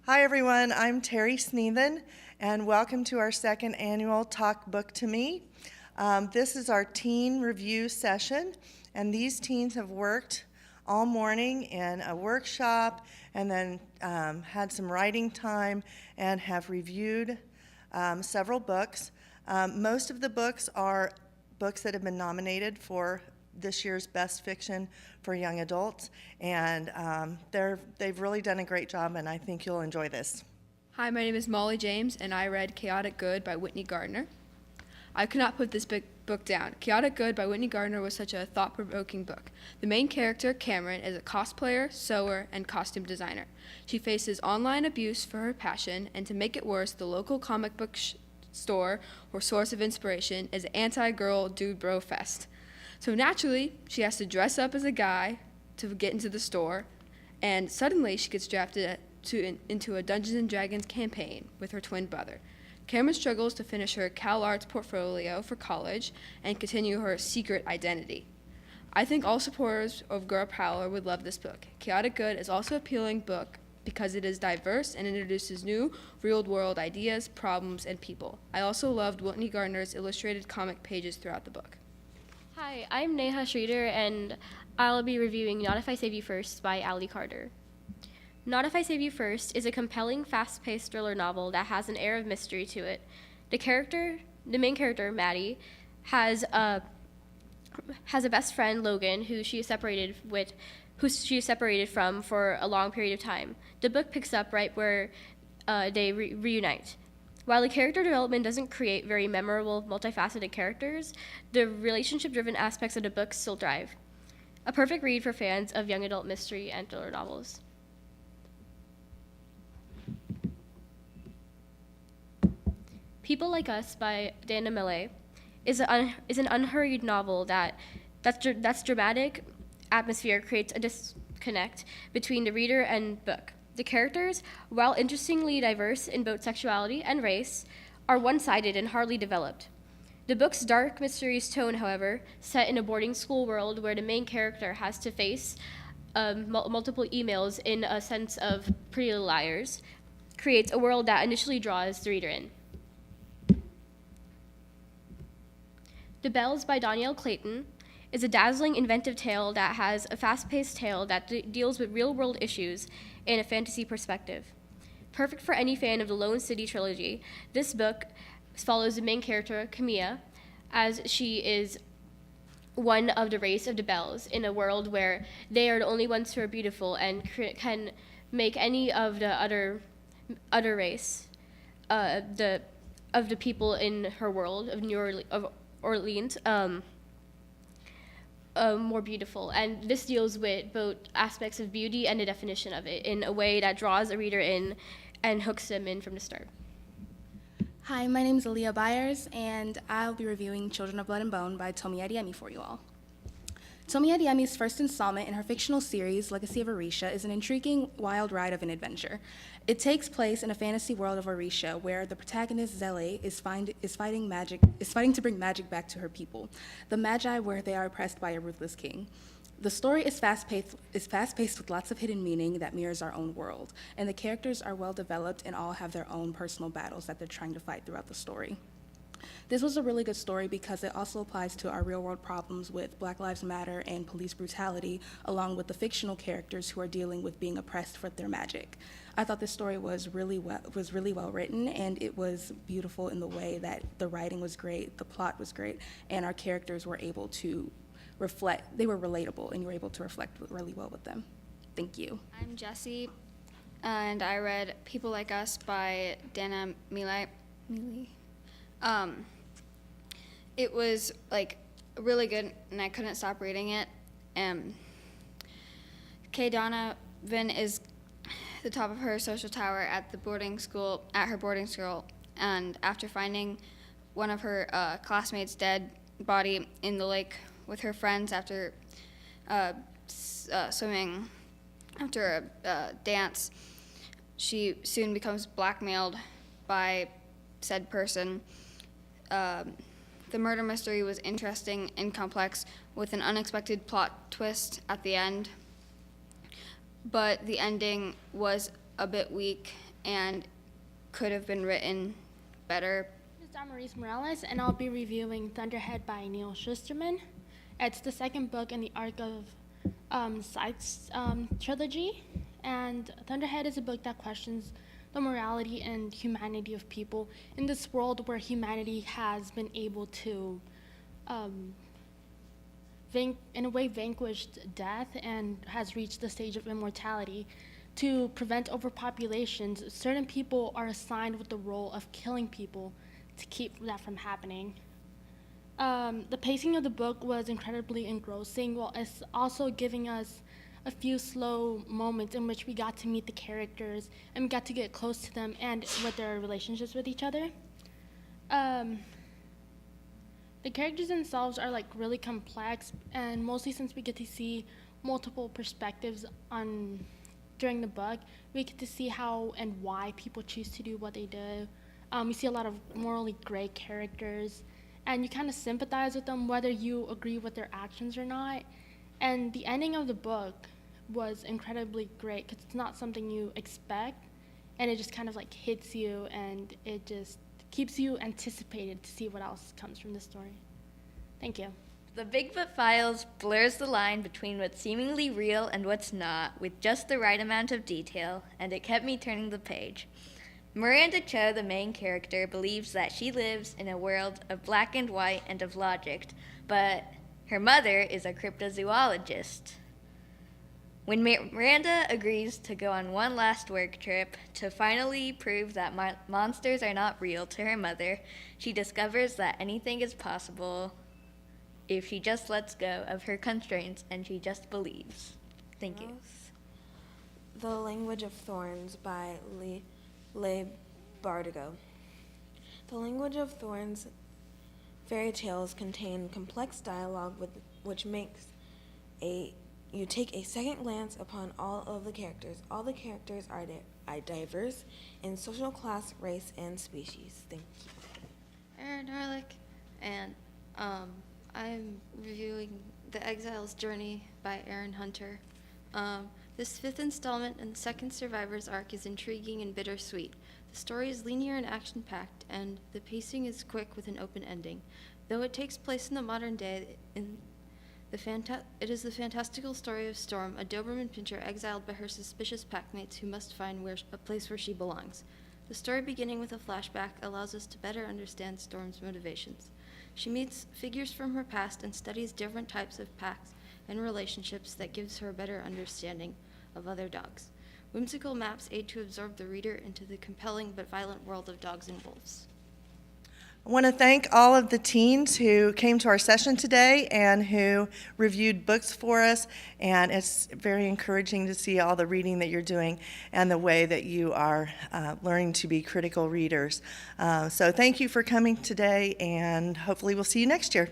Hi everyone, I'm Terry Sneathen, and welcome to our second annual Talk Book to Me. This is our teen review session, and these teens have worked all morning in a workshop and then had some writing time and have reviewed several books. Most of the books are books that have been nominated for this year's Best Fiction for Young Adults, and they've really done a great job, and I think you'll enjoy this. Hi, my name is Molly James, and I read Chaotic Good by Whitney Gardner. I could not put this book down. Chaotic Good by Whitney Gardner was such a thought-provoking book. The main character, Cameron, is a cosplayer, sewer, and costume designer. She faces online abuse for her passion, and to make it worse, the local comic book store or source of inspiration is anti-girl dude bro fest. So naturally, she has to dress up as a guy to get into the store, and suddenly she gets drafted into a Dungeons & Dragons campaign with her twin brother. Cameron struggles to finish her CalArts portfolio for college and continue her secret identity. I think all supporters of girl power would love this book. Chaotic Good is also an appealing book because it is diverse and introduces new real-world ideas, problems, and people. I also loved Whitney Gardner's illustrated comic pages throughout the book. Hi, I'm Neha Schrader, and I'll be reviewing Not If I Save You First by Ali Carter. Not If I Save You First is a compelling, fast-paced thriller novel that has an air of mystery to it. The main character, Maddie, has a best friend, Logan, who she is separated from for a long period of time. The book picks up right where they reunite. While the character development doesn't create very memorable, multifaceted characters, the relationship-driven aspects of the book still thrive. A perfect read for fans of young adult mystery and thriller novels. People Like Us by Dana Millay is an unhurried novel that's dramatic atmosphere creates a disconnect between the reader and book. The characters, while interestingly diverse in both sexuality and race, are one-sided and hardly developed. The book's dark, mysterious tone, however, set in a boarding school world where the main character has to face multiple emails in a sense of Pretty Little Liars, creates a world that initially draws the reader in. The Bells by Danielle Clayton is a dazzling, inventive tale that has a fast-paced tale that deals with real-world issues in a fantasy perspective. Perfect for any fan of the Lone City trilogy, this book follows the main character, Camilla, as she is one of the race of the Bells in a world where they are the only ones who are beautiful and can make any of the other race, of the people in her world of Orleans, more beautiful. And this deals with both aspects of beauty and the definition of it in a way that draws a reader in and hooks them in from the start. Hi, my name is Aaliyah Byers, and I'll be reviewing Children of Blood and Bone by Tomi Adeyemi for you all. Tomi Adeyemi's first installment in her fictional series, Legacy of Orisha, is an intriguing, wild ride of an adventure. It takes place in a fantasy world of Orisha, where the protagonist, Zele, is fighting to bring magic back to her people, the Magi, where they are oppressed by a ruthless king. The story is fast-paced with lots of hidden meaning that mirrors our own world, and the characters are well developed and all have their own personal battles that they're trying to fight throughout the story. This was a really good story because it also applies to our real-world problems with Black Lives Matter and police brutality, along with the fictional characters who are dealing with being oppressed for their magic. I thought this story was really well written, and it was beautiful in the way that the writing was great, the plot was great, and our characters were able to reflect. They were relatable, and you were able to reflect really well with them. Thank you. I'm Jessie, and I read People Like Us by Dana Millay. It was like really good, and I couldn't stop reading it. Kay Donovan is the top of her social tower at her boarding school, and after finding one of her classmates' dead body in the lake with her friends after swimming after a dance, she soon becomes blackmailed by said person. The murder mystery was interesting and complex with an unexpected plot twist at the end, but the ending was a bit weak and could have been written better. This is Damaris Morales, and I'll be reviewing Thunderhead by Neil Shusterman. It's the second book in the arc of Scythe's trilogy, and Thunderhead is a book that questions the morality and humanity of people in this world where humanity has been able to, in a way, vanquished death and has reached the stage of immortality. To prevent overpopulations, certain people are assigned with the role of killing people to keep that from happening. The pacing of the book was incredibly engrossing, while it's also giving us a few slow moments in which we got to meet the characters and we got to get close to them and with their relationships with each other. The characters themselves are like really complex, and mostly since we get to see multiple perspectives during the book, we get to see how and why people choose to do what they do. We see a lot of morally gray characters, and you kind of sympathize with them whether you agree with their actions or not. And the ending of the book was incredibly great because it's not something you expect, and it just kind of like hits you, and it just keeps you anticipated to see what else comes from the story. Thank you. The Bigfoot Files blurs the line between what's seemingly real and what's not with just the right amount of detail, and it kept me turning the page. Miranda Cho, the main character, believes that she lives in a world of black and white and of logic, but her mother is a cryptozoologist. When Miranda agrees to go on one last work trip to finally prove that monsters are not real to her mother, she discovers that anything is possible if she just lets go of her constraints and she just believes. Thank you. The Language of Thorns by Leigh Bardugo. The Language of Thorns fairy tales contain complex dialogue which makes you take a second glance upon all of the characters. All the characters are diverse in social class, race, and species. Thank you. Erin Harlick, and I'm reviewing The Exile's Journey by Aaron Hunter. This fifth installment in the second Survivors arc is intriguing and bittersweet. The story is linear and action-packed, and the pacing is quick with an open ending. Though it takes place in the modern day, it is the fantastical story of Storm, a Doberman Pinscher exiled by her suspicious packmates who must find a place where she belongs. The story, beginning with a flashback, allows us to better understand Storm's motivations. She meets figures from her past and studies different types of packs and relationships that gives her a better understanding of other dogs. Whimsical maps aid to absorb the reader into the compelling but violent world of dogs and wolves. I want to thank all of the teens who came to our session today and who reviewed books for us, and it's very encouraging to see all the reading that you're doing and the way that you are learning to be critical readers. So thank you for coming today, and hopefully we'll see you next year.